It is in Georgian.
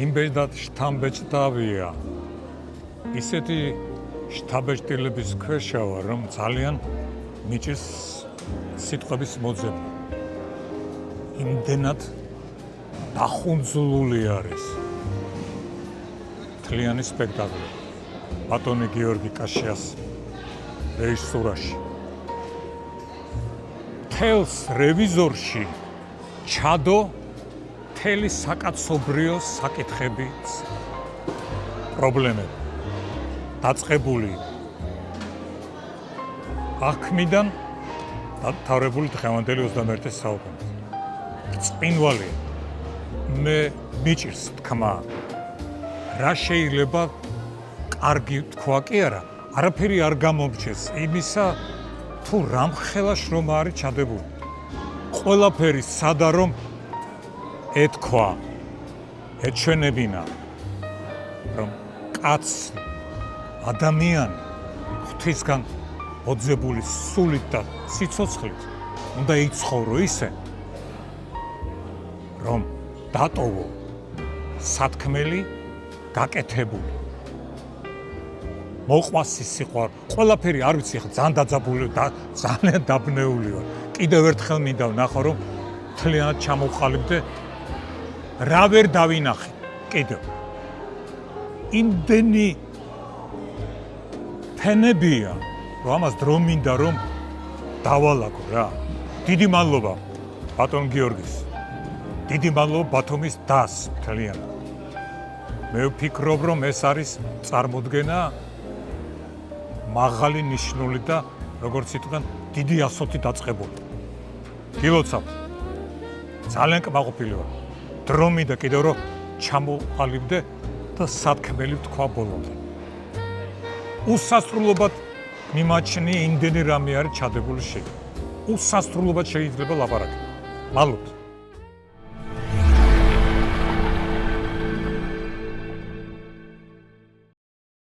იმდენად შთამბეჭდავია ისეთი შთაბეჭდილების ქვეშ ვარ, რომ ძალიან მიჭირს სიტყვების მოძებნა. იმდენად დახუნძლული არის მთლიანი სპექტაკლი ბატონი გიორგი კაშიას რეჟისურაში. თელს რევიზორში ჩადო მთელი საკაცობრიო საკითხების პრობლემები დაწყებული აქმიდან დათავრებული დღევანდელი 21 საუკუნე. წინვალია. მე მიჭირს თქმა, რა შეიძლება კარგი თქვა კი არა, არაფერი არ გამომრჩეს იმისა, თუ რამხელა შრომა არის ჩადებული. ყველაფერი სადა რომ ეთქვა, ეჩვენებინა, რომ კაცს ადამიანი ღვთისგან მოძებული სულით და სიცოცხლით უნდა იცხოვრო ისე, რომ დატოვო სათქმელი გაკეთებული. მოყვასი სიყვარული. ყველაფერი არ ვიცი, ხა ძალიან დაძაბული და ძალიან დაბნეული ვარ. კიდევ ერთხელ მინდა ვნახო, რომ მთლიანად ჩამოვყალიბდე, რა ვერ დავინახე კიდევ. იმდენი ფენებია, რომ ამას დრო მინდა რომ დავალაგო რა. დიდი მადლობა ბატონ გიორგის. დიდი მადლობა ბათუმის დას მთლიანად. მე ვფიქრობ, რომ ეს არის წარმოდგენა მაღალი ნიშნული და როგორც იტყვიან, დიდი ასოთი დაწყებული. გილოცავ. ძალიან კმაყოფილი ვარ. დრო მინდა კიდევ რომ ჩამოვყალიბდე და სათქმელი ვთქვა ბოლომდე. უსასრულობად მიმაჩნი იმდენი რამე არის ჩადებული შეკ. უსასრულობად შეიძლება ლაპარაკი. მადლობთ.